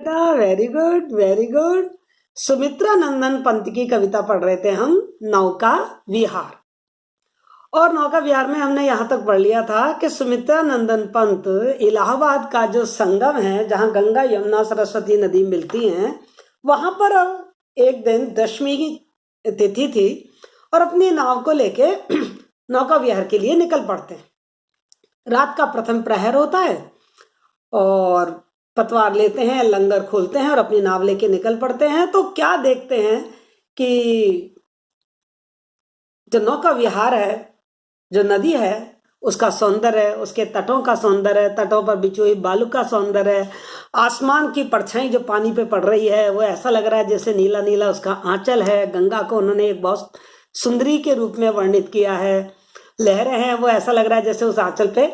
Very good very good. Sumitra Nandan Pant की कविता पढ़ रहे थे हम, नौका विहार। और नौका विहार में हमने यहाँ तक पढ़ लिया था कि सुमित्रा नंदन पंत इलाहाबाद का जो संगम है, जहाँ गंगा यमुना सरस्वती नदी मिलती हैं, वहां पर एक दिन दशमी की तिथि थी और अपनी नाव को लेके नौका विहार के लिए निकल पड़ते हैं। रात का प्रथम प्रहर होता है और पतवार लेते हैं, लंगर खोलते हैं और अपनी नाव लेके निकल पड़ते हैं। तो क्या देखते हैं कि जो नौका विहार है, जो नदी है, उसका सौंदर्य, उसके तटों का सौंदर्य, तटों पर बिछी हुई बालू का सौंदर्य, आसमान की परछाई जो पानी पे पड़ रही है, वो ऐसा लग रहा है जैसे नीला नीला उसका आंचल है। गंगा को उन्होंने एक बहुत सुंदरी के रूप में वर्णित किया है। लहरें हैं, वो ऐसा लग रहा है जैसे उस आंचल पे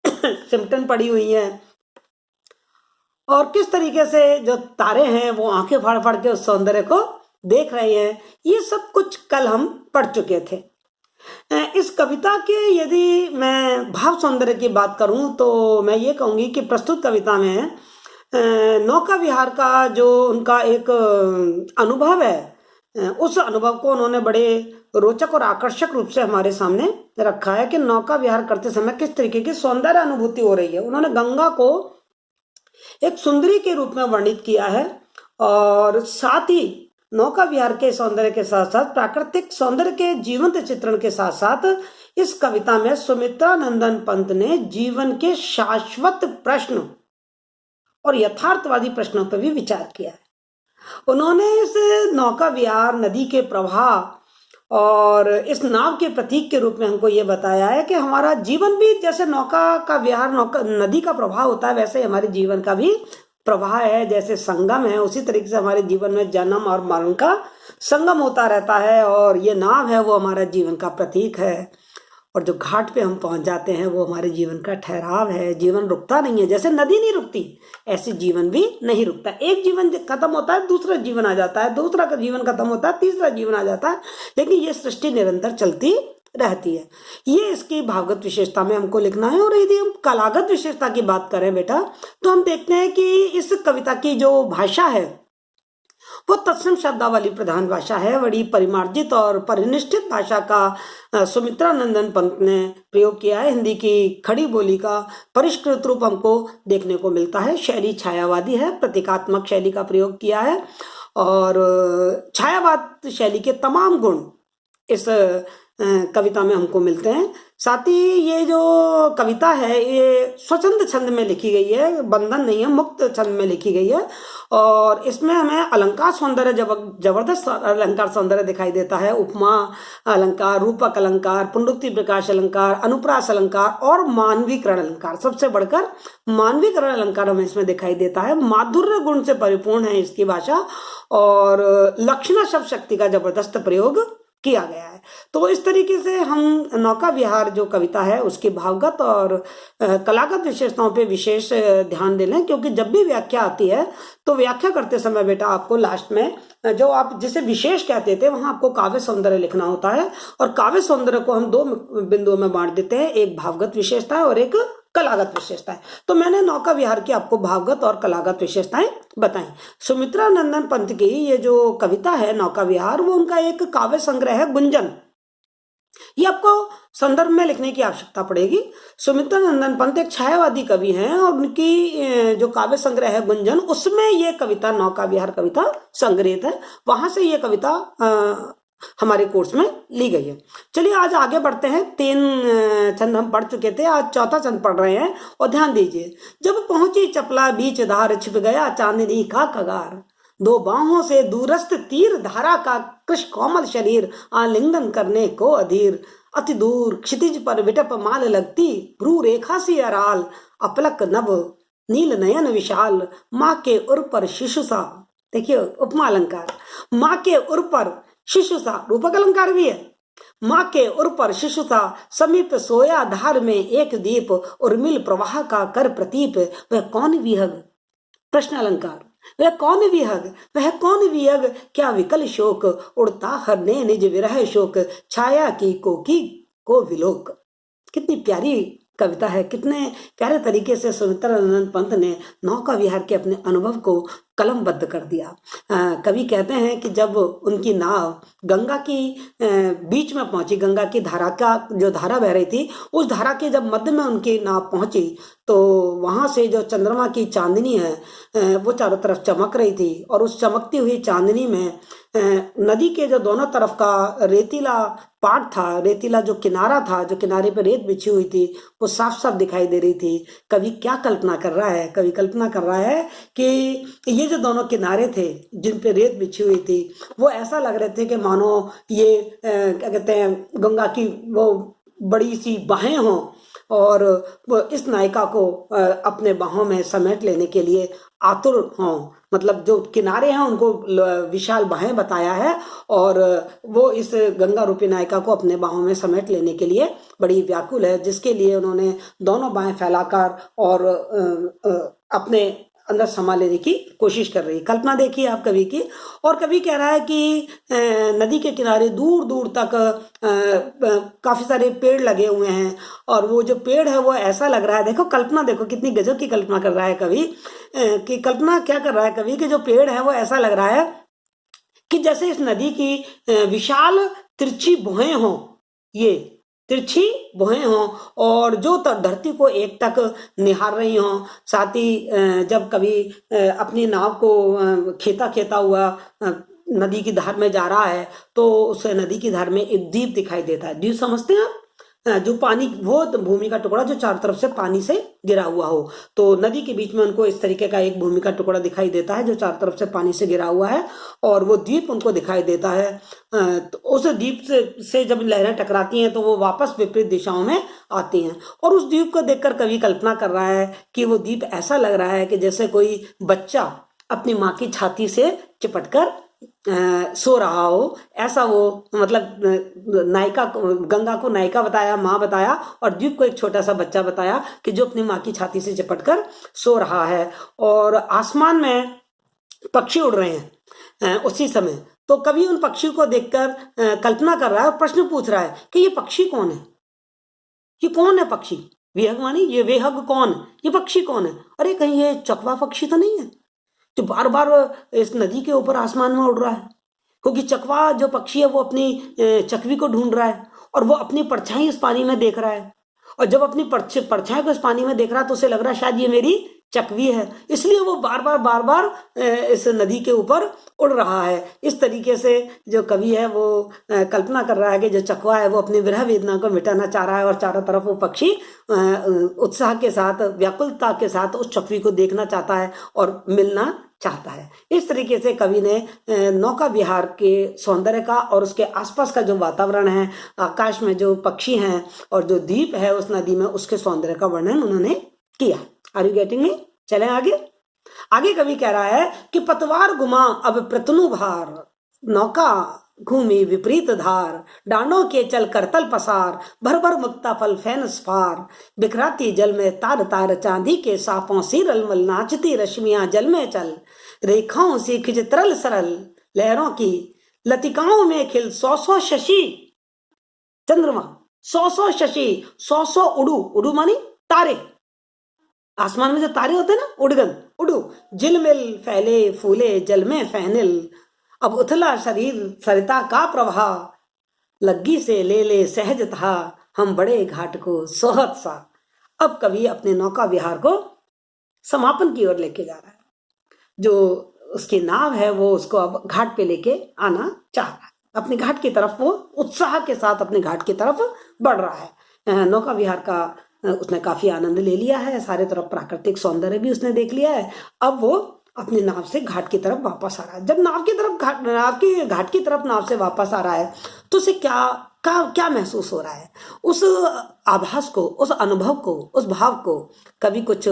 सिमटन पड़ी हुई है। और किस तरीके से जो तारे हैं वो आंखें फाड़ फाड़ के उस सौंदर्य को देख रहे हैं, ये सब कुछ कल हम पढ़ चुके थे। इस कविता के यदि मैं भाव सौंदर्य की बात करूं तो मैं ये कहूंगी कि प्रस्तुत कविता में नौका विहार का जो उनका एक अनुभव है, उस अनुभव को उन्होंने बड़े रोचक और आकर्षक रूप से हमारे सामने रखा है कि नौका विहार करते समय किस तरीके की सौंदर्य अनुभूति हो रही है। उन्होंने गंगा को एक सुंदरी के रूप में वर्णित किया है और साथ ही नौका विहार के सौंदर्य के साथ साथ प्राकृतिक सौंदर्य के जीवंत चित्रण के साथ साथ इस कविता में सुमित्रा नंदन पंत ने जीवन के शाश्वत प्रश्न और यथार्थवादी प्रश्नों पर भी विचार किया है। उन्होंने इस नौका विहार, नदी के प्रवाह और इस नाव के प्रतीक के रूप में हमको ये बताया है कि हमारा जीवन भी जैसे नौका का विहार, नौका नदी का प्रवाह होता है, वैसे हमारे जीवन का भी प्रवाह है। जैसे संगम है, उसी तरीके से हमारे जीवन में जन्म और मरण का संगम होता रहता है और ये नाव है वो हमारा जीवन का प्रतीक है। और जो घाट पे हम पहुंच जाते हैं वो हमारे जीवन का ठहराव है। जीवन रुकता नहीं है, जैसे नदी नहीं रुकती ऐसे जीवन भी नहीं रुकता। एक जीवन खत्म होता है, दूसरा जीवन आ जाता है, दूसरा का जीवन खत्म होता है, तीसरा जीवन आ जाता है, लेकिन ये सृष्टि निरंतर चलती रहती है। ये इसकी भावगत विशेषता में हमको लिखना है। और यदि हम कलागत विशेषता की बात करें बेटा, तो हम देखते हैं कि इस कविता की जो भाषा है वो तत्सम शब्दावली प्रधान भाषा है। बड़ी परिमार्जित और परिनिष्ठित भाषा का सुमित्रा नंदन पंत ने प्रयोग किया है। हिंदी की खड़ी बोली का परिष्कृत रूप हमको देखने को मिलता है। शैली छायावादी है, प्रतीकात्मक शैली का प्रयोग किया है और छायावाद शैली के तमाम गुण इस कविता में हमको मिलते हैं। साथ ही ये जो कविता है ये स्वच्छंद छंद में लिखी गई है, बंधन नहीं है, मुक्त छंद में लिखी गई है। और इसमें हमें अलंकार सौंदर्य, जबरदस्त अलंकार सौंदर्य दिखाई देता है। उपमा अलंकार, रूपक अलंकार, पुनरुक्ति प्रकाश अलंकार, अनुप्रास अलंकार और मानवीकरण अलंकार। सबसे बढ़कर मानवीकरण अलंकार हमें इसमें दिखाई देता है। माधुर्य गुण से परिपूर्ण है इसकी भाषा और लक्षणा शब्द शक्ति का जबरदस्त प्रयोग किया गया है। तो इस तरीके से हम नौका विहार जो कविता है उसकी भावगत और कलागत विशेषताओं पे विशेष ध्यान दे लें, क्योंकि जब भी व्याख्या आती है तो व्याख्या करते समय बेटा आपको लास्ट में जो आप जिसे विशेष कहते थे वहां आपको काव्य सौंदर्य लिखना होता है। और काव्य सौंदर्य को हम दो बिंदुओं में बांट देते हैं, एक भावगत विशेषता है और एक कलागत विशेषता है। तो मैंने नौका विहार की आपको भावगत और कलागत विशेषताएं बताई। सुमित्रा नंदन पंत की ये जो कविता है नौका विहार, वो उनका एक काव्य संग्रह है गुंजन। ये आपको संदर्भ में लिखने की आवश्यकता पड़ेगी। सुमित्रा नंदन पंत एक छायावादी कवि हैं और उनकी जो काव्य संग्रह है गुंजन, उसमें ये कविता नौका विहार कविता संग्रहित है। वहां से ये कविता हमारे कोर्स में ली गई है। चलिए आज आगे बढ़ते हैं। 3 छंद हम पढ़ चुके थे, आज चौथा छंद पढ़ रहे हैं और ध्यान दीजिए। जब पहुंची चपला बीच धार, छिप गया चांदनी का कगार, 2 बाहों से दूरस्थ तीर धारा का कृश कोमल शरीर, आलिंगन करने को अधीर, अति दूर क्षितिज पर विटप माल लगती, भ्रू रेखा सी अराल, अपलक नभ नील नयन विशाल, माँ के उर पर शिशु सा। देखिए उपमा अलंकार, माँ के उर पर शिशु सा, रूपक अलंकार भी है। माँ के उर पर शिशु सा, समीप सोया धार में एक दीप, उर्मिल प्रवाह का कर प्रतीप, वह कौन विहग। प्रश्न अलंकार, वह कौन विहग, वह कौन विहग, क्या विकल शोक, उड़ता हरने निज विरह शोक, छाया की कोकी को विलोक। कितनी प्यारी कविता है, कितने प्यारे तरीके से सुमित्रा नंदन पंत ने नौका विहार के अपने अनुभव को कलमबद्ध कर दिया। कवि कहते हैं कि जब उनकी नाव गंगा की बीच में पहुंची, गंगा की धारा का जो धारा बह रही थी, उस धारा के जब मध्य में उनकी नाव पहुंची तो वहां से जो चंद्रमा की चांदनी है वो चारों तरफ चमक रही थी। और उस चमकती हुई चांदनी में नदी के जो दोनों तरफ का रेतीला पाट था, रेतीला जो किनारा था, जो किनारे पर रेत बिछी हुई थी, वो साफ साफ दिखाई दे रही थी। कवि क्या कल्पना कर रहा है? कवि कल्पना कर रहा है कि ये जो दोनों किनारे थे जिन पे रेत बिछी हुई थी, वो ऐसा लग रहे थे कि मानो ये क्या कहते हैं, गंगा की वो बड़ी सी बाहें हों और वो इस नायिका को अपने बाहों में समेट लेने के लिए आतुर हों। मतलब जो किनारे हैं उनको विशाल बाहें बताया है और वो इस गंगा रूपी नायिका को अपने बाहों में समेट लेने के लिए बड़ी व्याकुल है, जिसके लिए उन्होंने दोनों बाहें फैलाकर और अपने अंदर समा लेने की कोशिश कर रही है। कल्पना देखिए आप कवि की। और कवि कह रहा है कि नदी के किनारे दूर दूर तक काफी सारे पेड़ लगे हुए हैं और वो जो पेड़ है वो ऐसा लग रहा है, देखो कल्पना, देखो कितनी गजब की कल्पना कर रहा है कवि। कि कल्पना क्या कर रहा है कवि कि जो पेड़ है वो ऐसा लग रहा है कि जैसे इस नदी की विशाल तिरछी भुएं हों, ये तिरछी भुएं हों और जो धरती को एकटक निहार रही हों। साथ ही जब कभी अपनी नाव को खेता खेता हुआ नदी की धार में जा रहा है तो उस नदी की धार में एक द्वीप दिखाई देता है। द्वीप समझते हैं आप? जो पानी, वो भूमि का टुकड़ा जो चारों तरफ से पानी से घिरा हुआ हो। तो नदी के बीच में उनको इस तरीके का एक भूमि का टुकड़ा दिखाई देता है जो चारों तरफ से पानी से घिरा हुआ है और वो द्वीप उनको दिखाई देता है। तो उस द्वीप से जब लहरें टकराती हैं तो वो वापस विपरीत दिशाओं में आती हैं। और उस द्वीप को देखकर कवि कल्पना कर रहा है कि वो द्वीप ऐसा लग रहा है कि जैसे कोई बच्चा अपनी माँ की छाती से चिपटकर सो रहा हो। ऐसा वो, मतलब नायिका, गंगा को नायिका बताया, माँ बताया, और द्वीप को एक छोटा सा बच्चा बताया कि जो अपनी माँ की छाती से चिपटकर सो रहा है। और आसमान में पक्षी उड़ रहे हैं उसी समय। तो कवि उन पक्षी को देखकर कल्पना कर रहा है और प्रश्न पूछ रहा है कि ये पक्षी कौन है? ये कौन है पक्षी? विहंगवाणी, ये वेहग कौन? ये पक्षी कौन है? अरे कहीं ये चकवा पक्षी तो नहीं है जो बार बार इस नदी के ऊपर आसमान में उड़ रहा है? क्योंकि चकवा जो पक्षी है वो अपनी चकवी को ढूंढ रहा है और वो अपनी परछाई इस पानी में देख रहा है। और जब अपनी परछाई को इस पानी में देख रहा है तो उसे लग रहा है शायद ये मेरी चकवी है, इसलिए वो बार बार इस नदी के ऊपर उड़ रहा है। इस तरीके से जो कवि है वो कल्पना कर रहा है कि जो चकवा है वो अपनी विरह वेदना को मिटाना चाह रहा है और चारों तरफ वो पक्षी उत्साह के साथ, व्याकुलता के साथ उस चकवी को देखना चाहता है और मिलना चाहता है। इस तरीके से कवि ने नौका विहार के सौंदर्य का और उसके आसपास का जो वातावरण है, आकाश में जो पक्षी हैं और जो द्वीप है उस नदी में, उसके सौंदर्य का वर्णन उन्होंने किया। Are you getting me? चलें आगे। आगे कवि कह रहा है कि पतवार गुमा अब प्रतनु भार, नौका घूमी विपरीत धार, डांडों के चल करतल पसार, भर भर मुक्ता फल फैन स्फार, बिखराती जल में तार तार चांदी के सापों सी रलमल, नाचती रश्मियां जल में चल, रेखाओं से खिंच तरल सरल, लहरों की लतिकाओं में खिल सौ सौ शशि चंद्रमा, सौ सौ शशि, सौ सौ उड़ू, उड़ू मानी तारे, आसमान में जो तारे होते हैं ना, उड़गन, उड़ू, झिलमिल फैले फूले जल में फैनिल, अब उथला शरीर सरिता का प्रवाह, लग्गी से ले ले सहज था, हम बड़े घाट को सोहत सा। अब कवि अपने नौका विहार को समापन की ओर लेके जा रहा है। जो उसकी नाव है वो उसको अब घाट पे लेके आना चाह रहा है, अपने घाट की तरफ वो उत्साह के साथ अपने घाट की तरफ बढ़ रहा है। नौका विहार का उसने काफी आनंद ले लिया है, सारे तरफ प्राकृतिक सौंदर्य भी उसने देख लिया है। अब वो अपनी नाव से घाट की तरफ वापस आ रहा है। जब नाव की घाट की तरफ नाव से वापस आ रहा है तो उसे क्या महसूस हो रहा है? उस आभास को, उस अनुभव को, उस भाव को कभी कुछ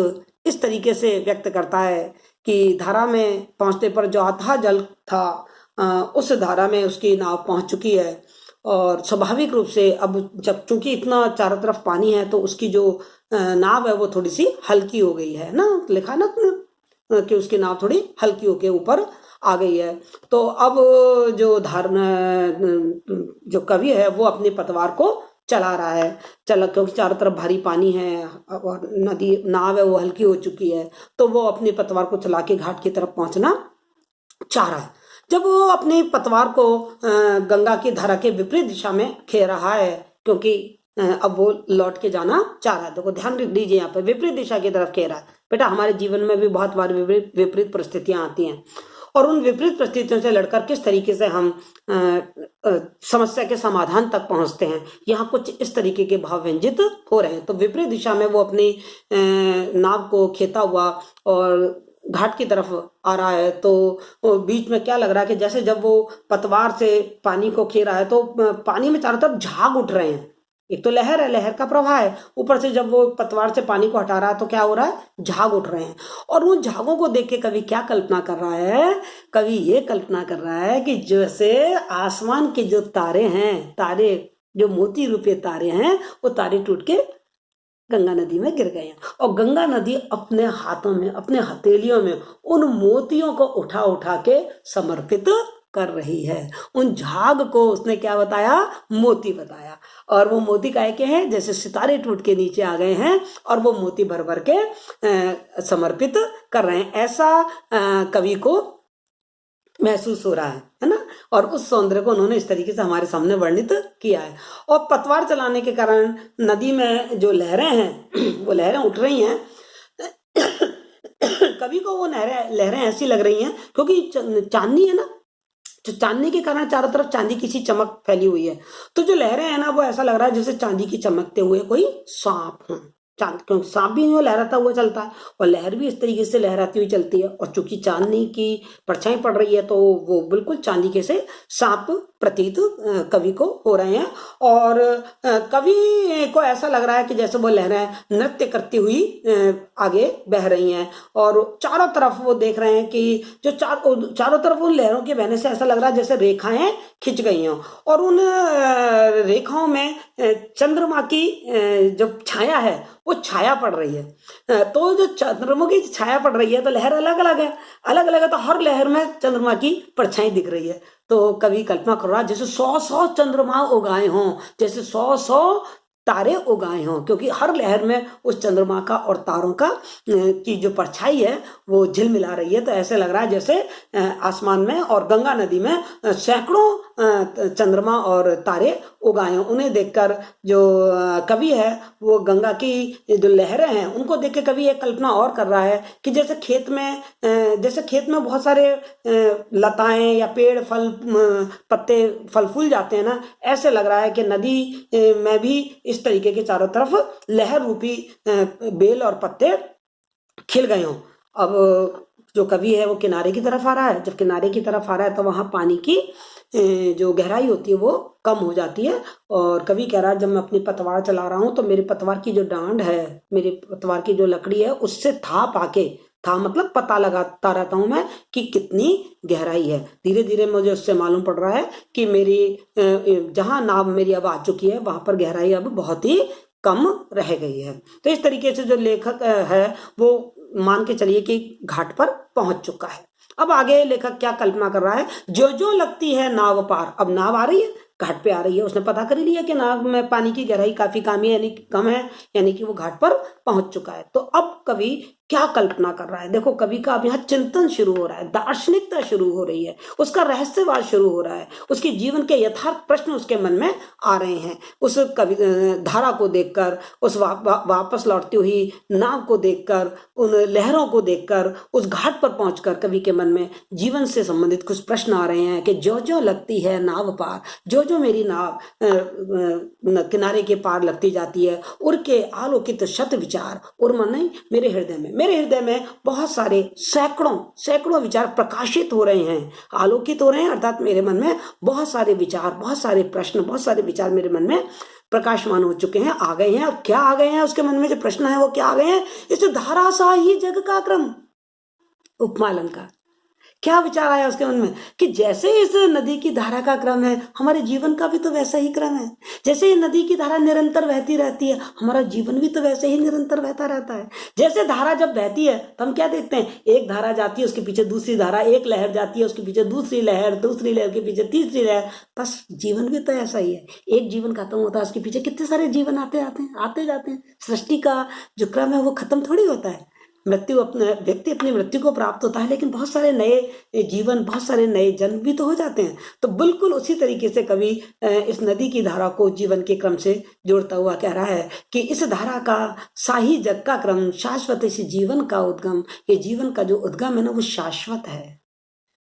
इस तरीके से व्यक्त करता है कि धारा में पहुंचने पर जो अथाह जल था, उस धारा में उसकी नाव पहुंच चुकी है और स्वाभाविक रूप से अब जब चूंकि इतना चारों तरफ पानी है तो उसकी जो नाव है वो थोड़ी सी हल्की हो गई है ना, लिखा ना कि उसकी नाव थोड़ी हल्की होके ऊपर आ गई है। तो अब जो कवि है वो अपनी पतवार को चला रहा है, चला, क्योंकि चारों तरफ भारी पानी है और नदी नाव है वो हल्की हो चुकी है, तो वो अपनी पतवार को चला के घाट की तरफ पहुंचना चाह रहा है। जब वो अपनी पतवार को गंगा की धारा के विपरीत दिशा में खेल रहा है, क्योंकि अब वो लौट के जाना चाह रहा है। देखो ध्यान दीजिए, यहाँ पर विपरीत दिशा की तरफ खेल रहा है। बेटा हमारे जीवन में भी बहुत बार विपरीत परिस्थितियां आती हैं, और उन विपरीत परिस्थितियों से लड़कर किस तरीके से हम समस्या के समाधान तक पहुंचते हैं, यहाँ कुछ इस तरीके के भाव व्यंजित हो रहे हैं। तो विपरीत दिशा में वो अपनी नाव को खेता हुआ और घाट की तरफ आ रहा है, तो बीच में क्या लग रहा है कि जैसे जब वो पतवार से पानी को खे रहा है तो पानी में चारों तरफ झाग उठ रहे हैं। एक तो लहर है, लहर का प्रवाह है, ऊपर से जब वो पतवार से पानी को हटा रहा है तो क्या हो रहा है, झाग उठ रहे हैं। और उन झागों को देख के कवि क्या कल्पना कर रहा है, कवि ये कल्पना कर रहा है कि जैसे आसमान के जो तारे हैं, तारे जो मोती रूपे तारे हैं, वो तारे टूट के गंगा नदी में गिर गए हैं, और गंगा नदी अपने हाथों में, अपने हथेलियों में उन मोतियों को उठा उठा के समर्पित कर रही है। उन झाग को उसने क्या बताया, मोती बताया। और वो मोती काहे के हैं, जैसे सितारे टूट के नीचे आ गए हैं और वो मोती भर भर के समर्पित कर रहे हैं, ऐसा कवि को महसूस हो रहा है ना। और उस सौंदर्य को उन्होंने इस तरीके से हमारे सामने वर्णित किया है। और पतवार चलाने के कारण नदी में जो लहरें हैं वो लहरें उठ रही हैं। कवि को वो लहरें ऐसी लग रही हैं क्योंकि चांदनी है ना, तो चांदनी के कारण चारों तरफ चांदी की सी चमक फैली हुई है। तो जो लहरें हैं ना, वो ऐसा लग रहा है जैसे चांदी की चमकते हुए कोई सांप हो। क्योंकि सांप भी लहराता हुआ चलता है और लहर भी इस तरीके से लहराती हुई चलती है, और चूंकि चांदनी की परछाई पड़ रही है तो वो बिल्कुल चांदी के से सांप प्रतीत कवि को हो रहे हैं। और कवि को ऐसा लग रहा है कि जैसे वो लहरें नृत्य करती हुई आगे बह रही हैं, और चारों तरफ वो देख रहे हैं कि जो चारों तरफ उन लहरों के बहने से ऐसा लग रहा है जैसे रेखाएं खिंच गई हों, और उन रेखाओं में चंद्रमा की जो छाया है वो छाया पड़ रही है। तो जो चंद्रमा की छाया पड़ रही है तो लहर अलग अलग है, तो हर लहर में चंद्रमा की परछाई दिख रही है। तो कवि कल्पना कर रहा है जैसे 100 चंद्रमा उगाए हों, जैसे 100 तारे उगाए हों, क्योंकि हर लहर में उस चंद्रमा का और तारों का की जो परछाई है वो झिलमिला रही है। तो ऐसे लग रहा है जैसे आसमान में और गंगा नदी में सैकड़ों चंद्रमा और तारे उगाए हों। उन्हें देखकर जो कवि है वो गंगा की जो लहरें हैं उनको देख के कवि एक कल्पना और कर रहा है कि जैसे खेत में बहुत सारे लताएं या पेड़ फल पत्ते फल फूल जाते हैं ना, ऐसे लग रहा है कि नदी में भी इस तरीके के चारों तरफ लहर रूपी बेल और पत्ते खिल गए हों। अब जो कवि है वो किनारे की तरफ आ रहा है। जब किनारे की तरफ आ रहा है तो वहां पानी की जो गहराई होती है वो कम हो जाती है, और कवि कह रहा है जब मैं अपनी पतवार चला रहा हूं तो मेरी पतवार की जो डांड है, मेरी पतवार की जो लकड़ी है, उससे था मतलब पता लगाता रहता हूं मैं कि कितनी गहराई है। धीरे धीरे मुझे उससे मालूम पड़ रहा है कि मेरी जहां नाव मेरी अब आ चुकी है वहां पर गहराई अब बहुत ही कम रह गई है। तो इस तरीके से जो लेखक है वो मान के चलिए कि घाट पर पहुंच चुका है। अब आगे लेखक क्या कल्पना कर रहा है, जो जो लगती है नाव पार, अब नाव आ रही है, घाट पे आ रही है, उसने पता कर लिया कि नाव में पानी की गहराई काफी कम है, यानी कि वो घाट पर पहुंच चुका है। तो अब कवि क्या कल्पना कर रहा है, देखो कवि का अब यहाँ चिंतन शुरू हो रहा है, दार्शनिकता शुरू हो रही है, उसका रहस्यवाद शुरू हो रहा है, उसके जीवन के यथार्थ प्रश्न उसके मन में आ रहे हैं। उस कवि धारा को देखकर, उस वापस लौटती हुई नाव को देखकर, उन लहरों को देखकर, उस घाट पर पहुंचकर कवि के मन में जीवन से संबंधित कुछ प्रश्न आ रहे हैं कि जो जो लगती है नाव पार, जो जो मेरी नाव किनारे के पार लगती जाती है, उड़ के आलोकित शत विचार, और मन मेरे हृदय में बहुत सारे सैकड़ों विचार प्रकाशित हो रहे हैं, आलोकित हो रहे हैं, अर्थात मेरे मन में बहुत सारे विचार, बहुत सारे प्रश्न, बहुत सारे विचार मेरे मन में प्रकाशमान हो चुके हैं, आ गए हैं। और क्या आ गए हैं उसके मन में, जो प्रश्न है वो क्या आ गए हैं, इस धारा सा ही जग का क्रम, उपमा अलंकार। क्या विचार आया उसके मन में कि जैसे इस नदी की धारा का क्रम है, हमारे जीवन का भी तो वैसा ही क्रम है। जैसे ये नदी की धारा निरंतर बहती रहती है, हमारा जीवन भी तो वैसे ही निरंतर बहता रहता है। जैसे धारा जब बहती है तो हम क्या देखते हैं, एक धारा जाती है उसके पीछे दूसरी धारा, एक लहर जाती है उसके पीछे दूसरी लहर, दूसरी लहर के पीछे तीसरी लहर। बस जीवन भी तो ऐसा ही है, एक जीवन खत्म होता है उसके पीछे कितने सारे जीवन आते जाते हैं। सृष्टि का जो क्रम है वो खत्म थोड़ी होता है। मृत्यु अपने व्यक्ति अपनी मृत्यु को प्राप्त होता है, लेकिन बहुत सारे नए जीवन, बहुत सारे नए जन्म भी तो हो जाते हैं। तो बिल्कुल उसी तरीके से कवि इस नदी की धारा को जीवन के क्रम से जोड़ता हुआ कह रहा है कि इस धारा का साही जग का क्रम, शाश्वत इस जीवन का उद्गम। ये जीवन का जो उद्गम है ना वो शाश्वत है,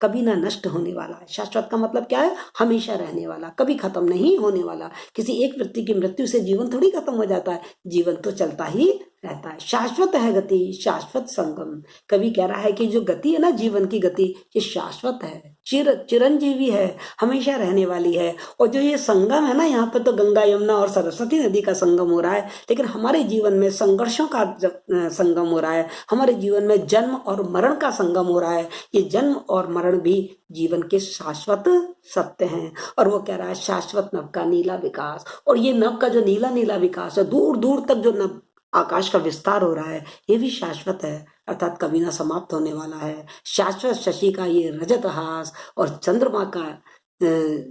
कभी ना नष्ट होने वाला है। शाश्वत का मतलब क्या है, हमेशा रहने वाला, कभी खत्म नहीं होने वाला। किसी एक व्यक्ति की मृत्यु से जीवन थोड़ी खत्म हो जाता है, जीवन तो चलता ही रहता है। शाश्वत है गति, शाश्वत संगम। कवि कह रहा है कि जो गति है ना, जीवन की गति, ये शाश्वत है, चिरंजीवी है, हमेशा रहने वाली है। और जो ये संगम है ना, यहाँ पे तो गंगा यमुना और सरस्वती नदी का संगम हो रहा है, लेकिन हमारे जीवन में संघर्षों का संगम हो रहा है, हमारे जीवन में जन्म और मरण का संगम हो रहा है। ये जन्म और मरण भी जीवन के शाश्वत सत्य हैं। और वो कह रहा है शाश्वत नभ का नीला विकास। और ये नभ का जो नीला नीला विकास है, दूर दूर तक जो नभ आकाश का विस्तार हो रहा है, ये भी शाश्वत है, अर्थात कभी ना समाप्त होने वाला है। शाश्वत शशि का ये रजत हास और चंद्रमा का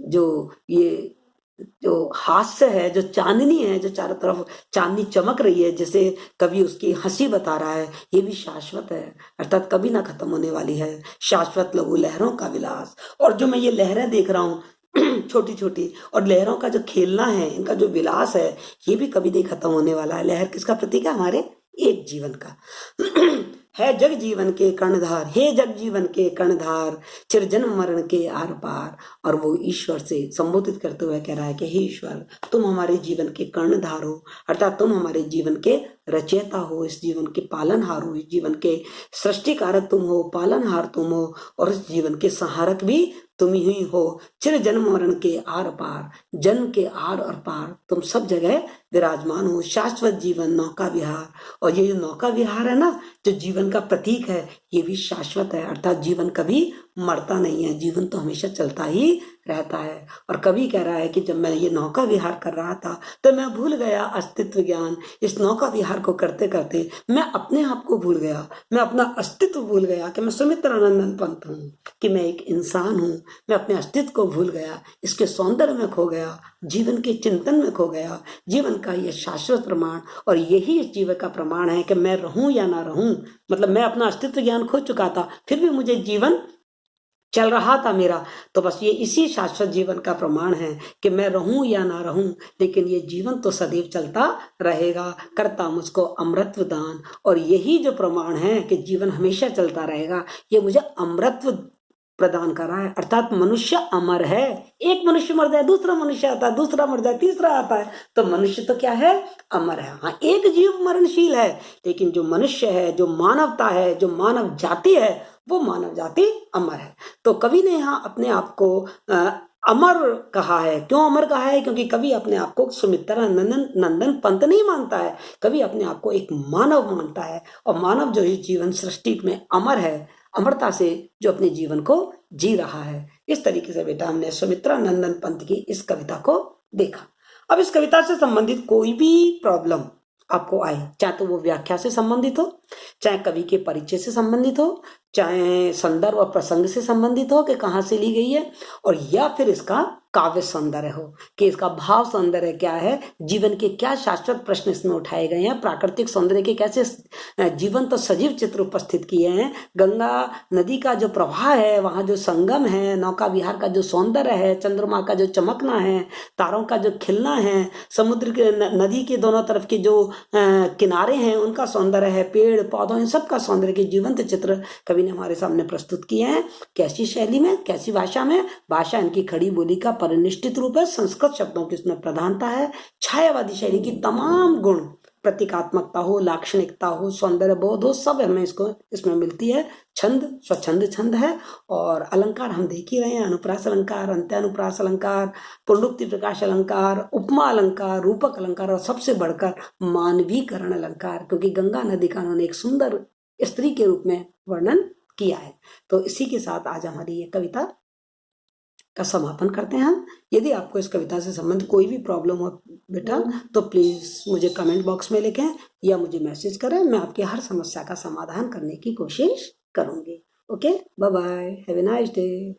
जो हास्य है, जो चांदनी है, जो चारों तरफ चांदनी चमक रही है, जैसे कवि उसकी हंसी बता रहा है, ये भी शाश्वत है, अर्थात कभी ना खत्म होने वाली है। शाश्वत लघु लहरों का विलास। और जो मैं ये लहरें देख रहा हूँ छोटी छोटी, और लहरों का जो खेलना है, इनका जो विलास है, ये भी कभी नहीं खत्म होने वाला है। लहर किसका प्रतीक है, हमारे एक जीवन का है जग जीवन के कर्णधार, हे जग जीवन के कर्णधार, चिर जन्म मरण के आर पार। और वो ईश्वर से संबोधित करते हुए कह रहा है कि हे ईश्वर, तुम हमारे जीवन के कर्णधार हो, अर्थात तुम हमारे जीवन के रचयिता हो, इस जीवन के पालनहार हो, इस जीवन के सृष्टिकारक तुम हो, पालनहार तुम हो, और इस जीवन के संहारक भी तुम ही हो। चिर जन्म मरण के आर पार, जन्म के आर और पार तुम सब जगह विराजमान हो। शाश्वत जीवन नौका विहार। और ये जो नौका विहार है ना, जो जीवन का प्रतीक है, ये भी शाश्वत है, अर्थात जीवन कभी मरता नहीं है, जीवन तो हमेशा चलता ही रहता है। और कवि कह रहा है कि जब मैं ये नौका विहार कर रहा था तो मैं भूल गया अस्तित्व ज्ञान। इस नौका विहार को करते करते मैं अपने आप को भूल गया, मैं अपना अस्तित्व भूल गया कि मैं सुमित्रानंदन पंत हूँ, कि मैं एक इंसान हूँ। मैं अपने अस्तित्व को भूल गया, इसके सौंदर्य में खो गया, जीवन के चिंतन में खो गया। जीवन का यह शाश्वत प्रमाण, और यही इस जीवन का प्रमाण है कि मैं रहूं या ना रहूं। मतलब मैं अपना अस्तित्व ज्ञान खो चुका था, फिर भी मुझे जीवन चल रहा था मेरा। तो बस ये इसी शाश्वत जीवन का प्रमाण है कि मैं रहूं या ना रहूं, लेकिन ये जीवन तो सदैव चलता रहेगा, करता मुझको अमृतत्व दान। और यही जो प्रमाण है कि जीवन हमेशा चलता रहेगा, ये मुझे अमृतत्व प्रदान कर रहा है। अर्थात मनुष्य अमर है। एक मनुष्य मर जाए, दूसरा मनुष्य आता है, दूसरा मर जाए, तीसरा आता है, तो मनुष्य तो क्या है, अमर है। हाँ, एक जीव मरणशील है, लेकिन जो मनुष्य है, जो मानवता है, जो मानव जाति है, वो मानव जाति अमर है। तो कवि ने यहाँ अपने आप को अमर कहा है। क्यों अमर कहा है? क्योंकि कवि अपने आप को सुमित्रा नंदन पंत नहीं मानता है, कवि अपने आप को एक मानव मानता है। और मानव जो इस जीवन सृष्टि में अमर है, अमरता से जो अपने जीवन को जी रहा है। इस तरीके से बेटा हमने सुमित्रा नंदन पंत की इस कविता को देखा। अब इस कविता से संबंधित कोई भी प्रॉब्लम आपको आए, चाहे तो वो व्याख्या से संबंधित हो, चाहे कवि के परिचय से संबंधित हो, चाहे संदर्भ और प्रसंग से संबंधित हो कि कहाँ से ली गई है, और या फिर इसका काव्य सौंदर्य हो कि इसका भाव सौंदर्य क्या है, जीवन के क्या शाश्वत प्रश्न इसमें उठाए गए हैं, प्राकृतिक सौंदर्य के कैसे जीवन तो सजीव चित्र उपस्थित किए हैं, गंगा नदी का जो प्रवाह है, वहाँ जो संगम है, नौका विहार का जो सौंदर्य है, चंद्रमा का जो चमकना है, तारों का जो खिलना है, समुद्र के नदी के दोनों तरफ के जो किनारे हैं उनका सौंदर्य है, पेड़ पौधों, इन सब का सौंदर्य के जीवंत चित्र कवि ने हमारे सामने प्रस्तुत किए हैं। कैसी शैली में, कैसी भाषा में? भाषा इनकी खड़ी बोली का परिनिष्ठित रूप है, संस्कृत शब्दों की इसमें प्रधानता है, छायावादी शैली की तमाम गुण, प्रतीकात्मकता हो, लाक्षणिकता हो, सौंदर्य बोध हो, सब हमें इसमें मिलती है। छंद स्वच्छंद छंद है, और अलंकार हम देख ही रहे हैं, अनुप्रास अलंकार, अंत्यानुप्रास अलंकार, पुनरुक्ति प्रकाश अलंकार, उपमा अलंकार, रूपक अलंकार, और सबसे बढ़कर मानवीकरण अलंकार, क्योंकि गंगा नदी का उन्होंने एक सुंदर स्त्री के रूप में वर्णन किया है। तो इसी के साथ आज हमारी ये कविता का समापन करते हैं हम। यदि आपको इस कविता से संबंधित कोई भी प्रॉब्लम हो बेटा तो प्लीज मुझे कमेंट बॉक्स में लिखें या मुझे मैसेज करें, मैं आपकी हर समस्या का समाधान करने की कोशिश करूंगी। Okay, bye bye, have a nice day.